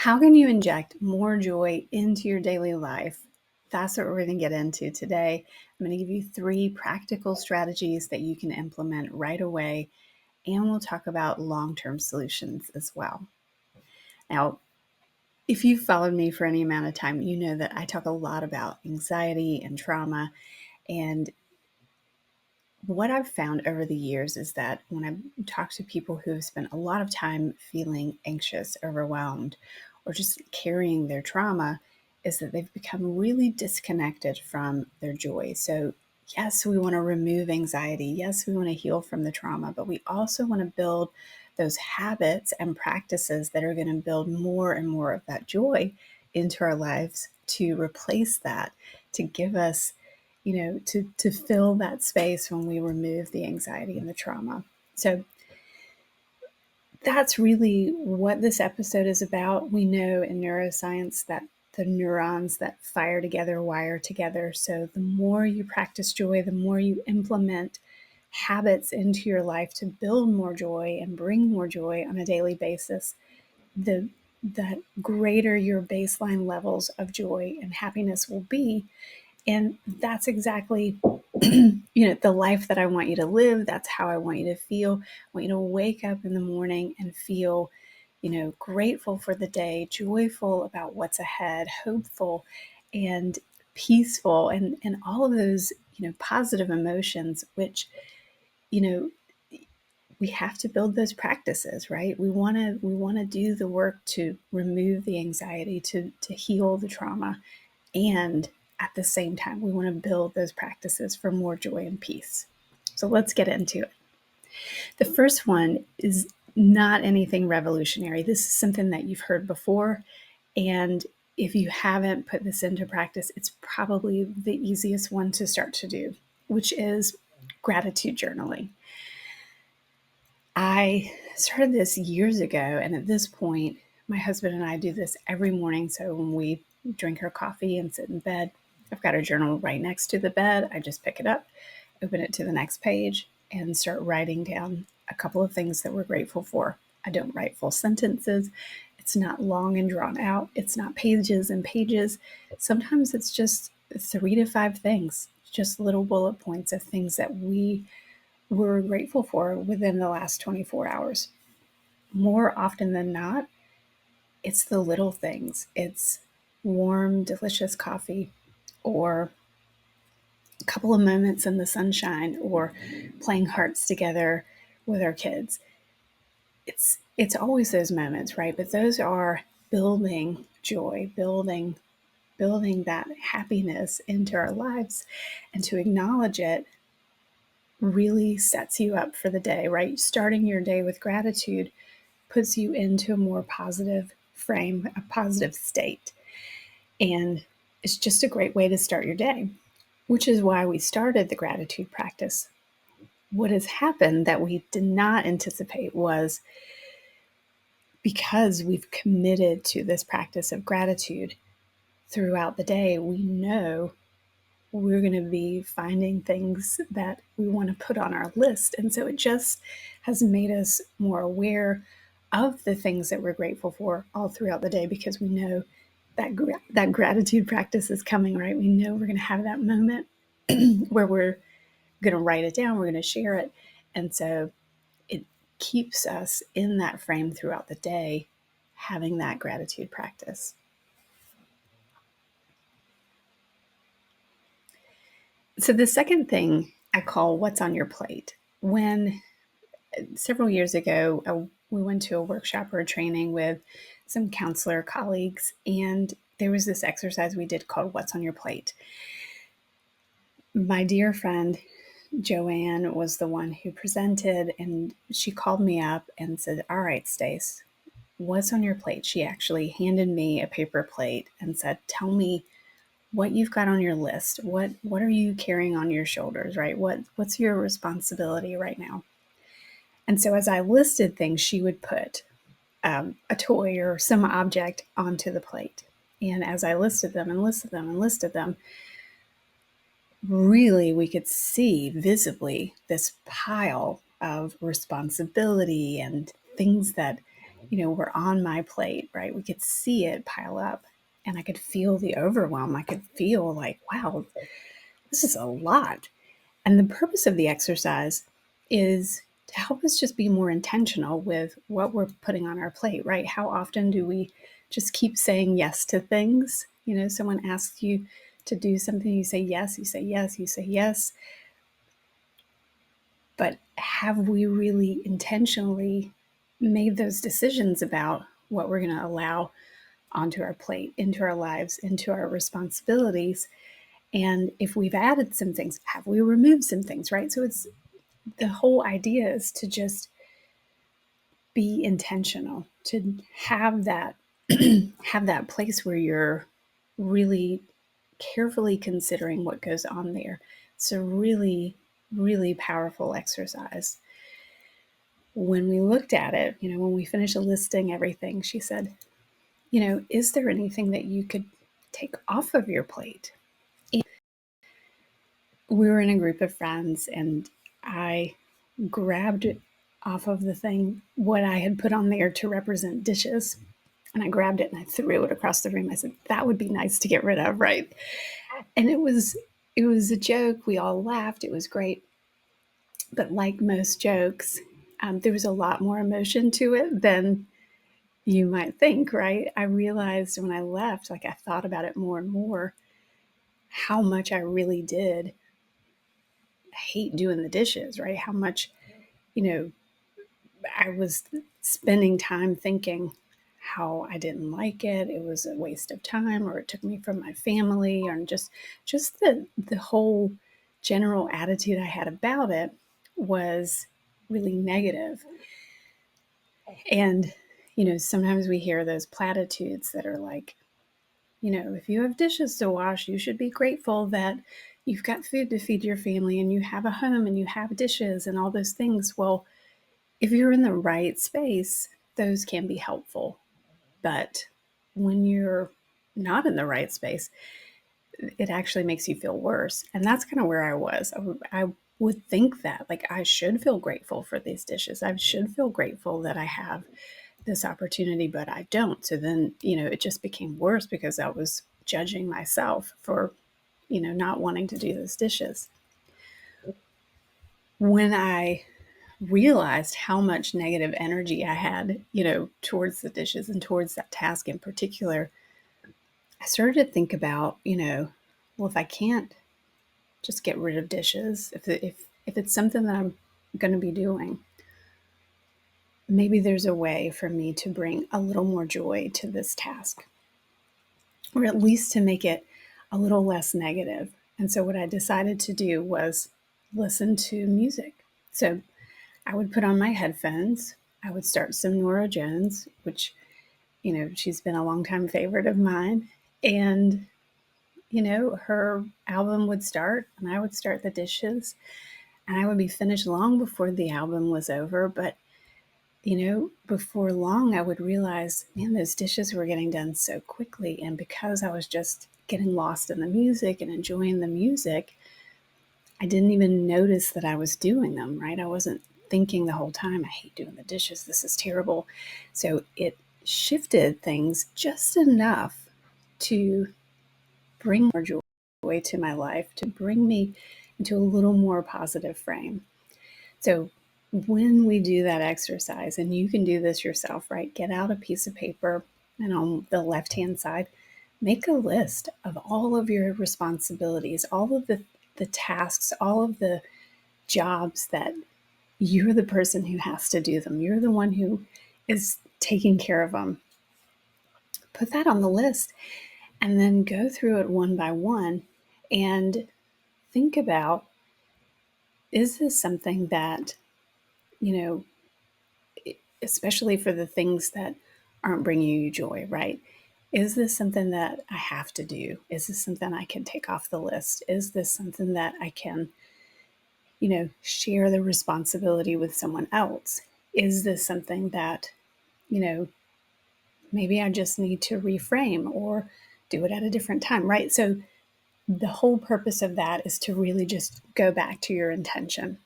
How can you inject more joy into your daily life? That's what we're going to get into today. I'm going to give you 3 practical strategies that you can implement right away, and we'll talk about long-term solutions as well. Now, if you've followed me for any amount of time, you know that I talk a lot about anxiety and trauma. And what I've found over the years is that when I talk to people who have spent a lot of time feeling anxious, overwhelmed, or just carrying their trauma, is that they've become really disconnected from their joy. So, yes, we want to remove anxiety. Yes, we want to heal from the trauma, but we also want to build those habits and practices that are going to build more and more of that joy into our lives to replace that, to give us to fill that space when we remove the anxiety and the trauma. So that's really what this episode is about. We know in neuroscience that the neurons that fire together wire together. So the more you practice joy, the more you implement habits into your life to build more joy and bring more joy on a daily basis, the greater your baseline levels of joy and happiness will be. And that's exactly the life that I want you to live. That's how I want you to feel. I want you to wake up in the morning and feel, grateful for the day, joyful about what's ahead, hopeful and peaceful, and all of those, positive emotions, which, you know, we have to build those practices, right? We want to do the work to remove the anxiety, to heal the trauma, and at the same time, we want to build those practices for more joy and peace. So let's get into it. The first one is not anything revolutionary. This is something that you've heard before. And if you haven't put this into practice, it's probably the easiest one to start to do, which is gratitude journaling. I started this years ago, and at this point, my husband and I do this every morning. So when we drink our coffee and sit in bed, I've got a journal right next to the bed. I just pick it up, open it to the next page, and start writing down a couple of things that we're grateful for. I don't write full sentences. It's not long and drawn out. It's not pages and pages. Sometimes it's just 3 to 5 things, just little bullet points of things that we're grateful for within the last 24 hours. More often than not, it's the little things. It's warm, delicious coffee, or a couple of moments in the sunshine, or playing hearts together with our kids. It's always those moments, right? But those are building joy, building that happiness into our lives, and to acknowledge it really sets you up for the day, right? Starting your day with gratitude puts you into a more positive frame, a positive state. And it's just a great way to start your day, which is why we started the gratitude practice. What has happened that we did not anticipate was, because we've committed to this practice of gratitude throughout the day, we know we're going to be finding things that we want to put on our list. And so it just has made us more aware of the things that we're grateful for all throughout the day, because we know that that gratitude practice is coming, right? We know we're going to have that moment where we're going to write it down, we're going to share it. And so it keeps us in that frame throughout the day, having that gratitude practice. So the second thing I call what's on your plate. When several years ago, we went to a workshop or a training with some counselor colleagues, and there was this exercise we did called What's on Your Plate. My dear friend Joanne was the one who presented, and she called me up and said, "All right, Stace, what's on your plate?" She actually handed me a paper plate and said, "Tell me what you've got on your list. What are you carrying on your shoulders, right? What's your responsibility right now?" And so as I listed things, she would put a toy or some object onto the plate. And as I listed them and listed them and listed them, really we could see visibly this pile of responsibility and things that, were on my plate, right? We could see it pile up and I could feel the overwhelm. I could feel like, wow, this is a lot. And the purpose of the exercise is to help us just be more intentional with what we're putting on our plate, right? How often do we just keep saying yes to things? Someone asks you to do something, you say yes, you say yes, you say yes. But have we really intentionally made those decisions about what we're going to allow onto our plate, into our lives, into our responsibilities? And if we've added some things, have we removed some things, right? So it's the whole idea is to just be intentional, to have that have that place where you're really carefully considering what goes on there. It's a really, really powerful exercise. When we looked at it, when we finished listing everything, she said, is there anything that you could take off of your plate? And we were in a group of friends, and I grabbed off of the thing what I had put on there to represent dishes. And I grabbed it and I threw it across the room. I said, that would be nice to get rid of, right? And it was a joke. We all laughed. It was great. But like most jokes, there was a lot more emotion to it than you might think, right? I realized when I left, like I thought about it more and more, how much I really did hate doing the dishes, right? How much, you know, I was spending time thinking how I didn't like it. It was a waste of time, or it took me from my family, or just the whole general attitude I had about it was really negative. And sometimes we hear those platitudes that are like, if you have dishes to wash, you should be grateful that you've got food to feed your family and you have a home and you have dishes and all those things. Well, if you're in the right space, those can be helpful. But when you're not in the right space, it actually makes you feel worse. And that's kind of where I was. I would think that, like, I should feel grateful for these dishes. I should feel grateful that I have this opportunity, but I don't. So then, it just became worse because I was judging myself for, not wanting to do those dishes. When I realized how much negative energy I had, towards the dishes and towards that task in particular, I started to think about, well, if I can't just get rid of dishes, if it's something that I'm going to be doing, maybe there's a way for me to bring a little more joy to this task, or at least to make it a little less negative. And so what I decided to do was listen to music. So I would put on my headphones. I would start some Nora Jones, which, she's been a longtime favorite of mine. And, her album would start and I would start the dishes and I would be finished long before the album was over. But, before long, I would realize, man, those dishes were getting done so quickly. And because I was just getting lost in the music and enjoying the music, I didn't even notice that I was doing them, right? I wasn't thinking the whole time, I hate doing the dishes. This is terrible. So it shifted things just enough to bring more joy to my life, to bring me into a little more positive frame. So when we do that exercise, and you can do this yourself, right? Get out a piece of paper and on the left hand side, make a list of all of your responsibilities, all of the tasks, all of the jobs that you're the person who has to do them. You're the one who is taking care of them. Put that on the list and then go through it one by one and think about, is this something that, you know, especially for the things that aren't bringing you joy, right? Is this something that I have to do? Is this something I can take off the list? Is this something that I can, share the responsibility with someone else? Is this something that, you know, maybe I just need to reframe or do it at a different time, right? So the whole purpose of that is to really just go back to your intention.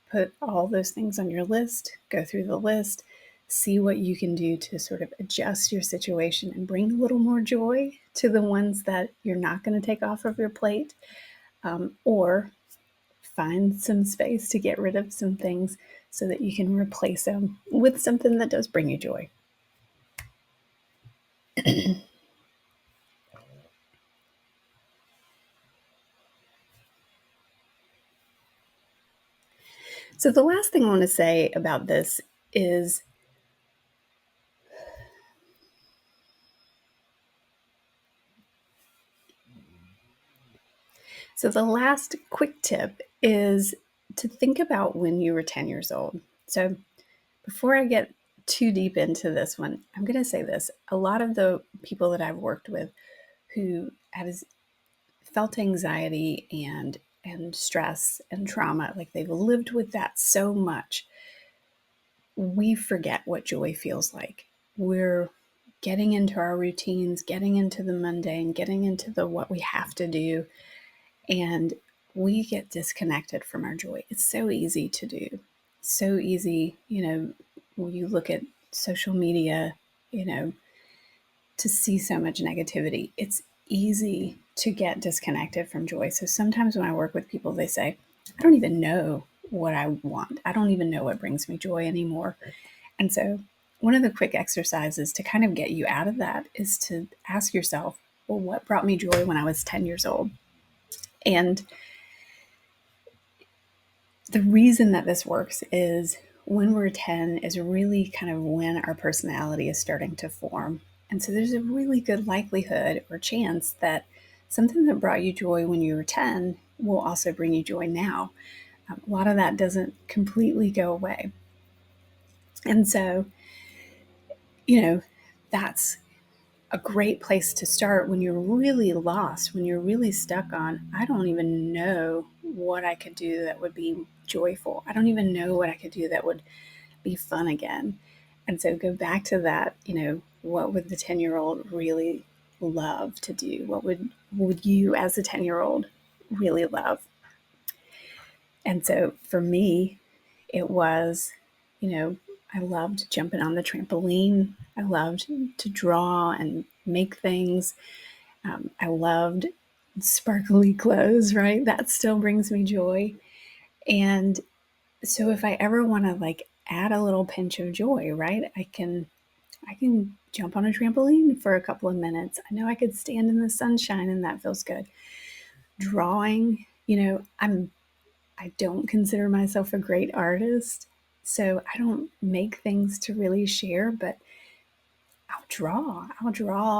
Put all those things on your list, go through the list, see what you can do to sort of adjust your situation and bring a little more joy to the ones that you're not going to take off of your plate, or find some space to get rid of some things so that you can replace them with something that does bring you joy. So, the last thing I want to say about this is, the last quick tip is to think about when you were 10 years old. So, before I get too deep into this one, I'm going to say this. A lot of the people that I've worked with who have felt anxiety and stress and trauma, like they've lived with that so much, we forget what joy feels like. We're getting into our routines, getting into the mundane, getting into the what we have to do, and we get disconnected from our joy. It's so easy to do. So easy, when you look at social media, you know, to see so much negativity. It's easy to get disconnected from joy. So sometimes when I work with people, they say, I don't even know what I want. I don't even know what brings me joy anymore. And so one of the quick exercises to kind of get you out of that is to ask yourself, well, what brought me joy when I was 10 years old? And the reason that this works is when we're 10 is really kind of when our personality is starting to form. And so there's a really good likelihood or chance that something that brought you joy when you were 10 will also bring you joy now. A lot of that doesn't completely go away. And so, that's a great place to start when you're really lost, when you're really stuck on, I don't even know what I could do that would be joyful. I don't even know what I could do that would be fun again. And so go back to that, what would the 10-year-old really love to do? What would you as a 10-year-old really love? And so for me, it was, I loved jumping on the trampoline. I loved to draw and make things. I loved sparkly clothes, right? That still brings me joy. And so if I ever want to like add a little pinch of joy, right? I can jump on a trampoline for a couple of minutes. I know I could stand in the sunshine and that feels good. Drawing, I don't consider myself a great artist, so I don't make things to really share, but I'll draw.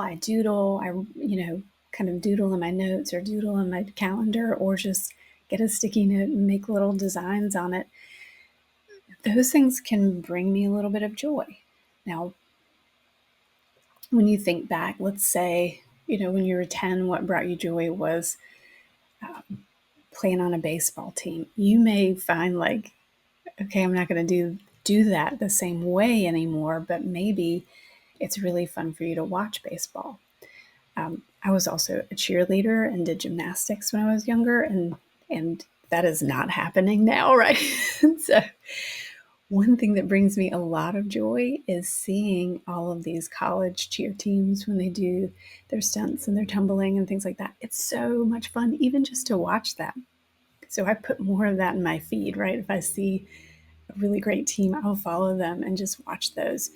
I doodle. Kind of doodle in my notes or doodle in my calendar or just get a sticky note and make little designs on it. Those things can bring me a little bit of joy. Now, when you think back, let's say, when you were 10, what brought you joy was playing on a baseball team. You may find like, okay, I'm not going to do that the same way anymore, but maybe it's really fun for you to watch baseball. I was also a cheerleader and did gymnastics when I was younger, and that is not happening now, right? So one thing that brings me a lot of joy is seeing all of these college cheer teams when they do their stunts and their tumbling and things like that. It's so much fun, even just to watch that. So I put more of that in my feed, right? If I see a really great team, I'll follow them and just watch those.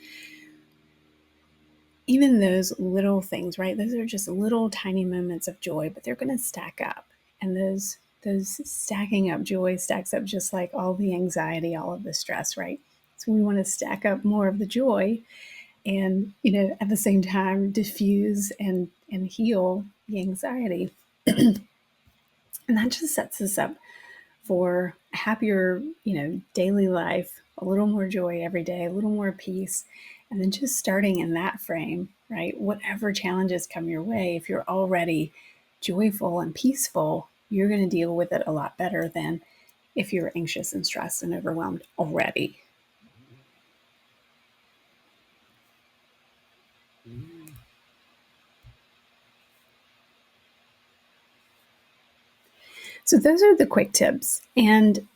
Even those little things, right? Those are just little tiny moments of joy, but they're going to stack up. And those stacking up joy stacks up just like all the anxiety, all of the stress, right? So we want to stack up more of the joy and, at the same time diffuse and heal the anxiety. And that just sets us up for a happier, daily life, a little more joy every day, a little more peace. And then just starting in that frame, right? Whatever challenges come your way, if you're already joyful and peaceful, you're going to deal with it a lot better than if you're anxious and stressed and overwhelmed already. So those are the quick tips. And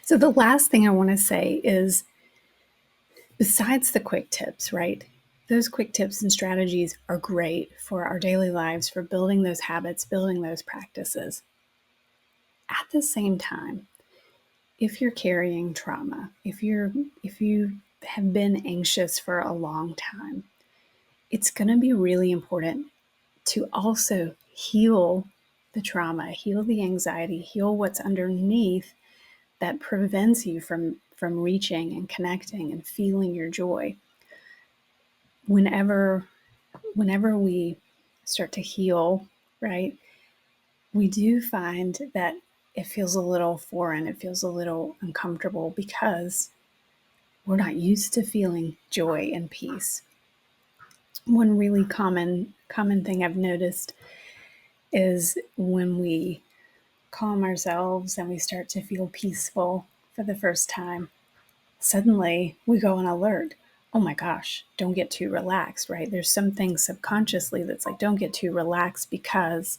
So the last thing I want to say is, besides the quick tips, right? Those quick tips and strategies are great for our daily lives, for building those habits, building those practices. At the same time, if you're carrying trauma, if you have been anxious for a long time, it's going to be really important to also heal the trauma, heal the anxiety, heal what's underneath that prevents you from reaching and connecting and feeling your joy. Whenever we start to heal, right, we do find that it feels a little foreign, it feels a little uncomfortable because we're not used to feeling joy and peace. One really common thing I've noticed is when we calm ourselves and we start to feel peaceful for the first time, suddenly we go on alert. Oh my gosh, don't get too relaxed, right? There's something subconsciously that's like, don't get too relaxed, because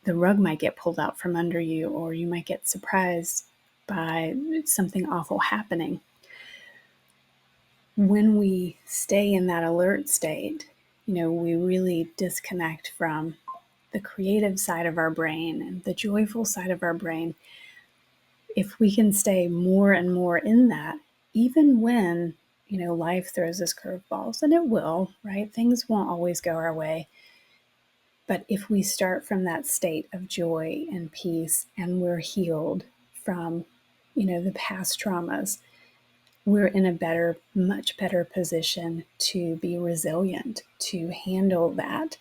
the rug might get pulled out from under you, or you might get surprised by something awful happening. When we stay in that alert state, we really disconnect from the creative side of our brain and the joyful side of our brain. If we can stay more and more in that, even when, life throws us curveballs, and it will, right? Things won't always go our way. But if we start from that state of joy and peace, and we're healed from, the past traumas, we're in a much better position to be resilient, to handle that,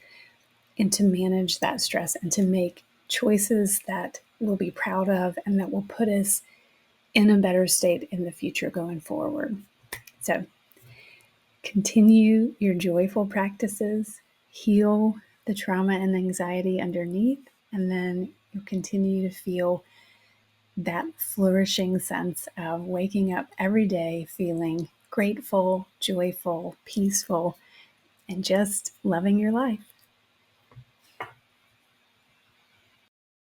and to manage that stress, and to make choices that we'll be proud of and that will put us in a better state in the future going forward. So continue your joyful practices, heal the trauma and anxiety underneath, and then you'll continue to feel that flourishing sense of waking up every day feeling grateful, joyful, peaceful, and just loving your life.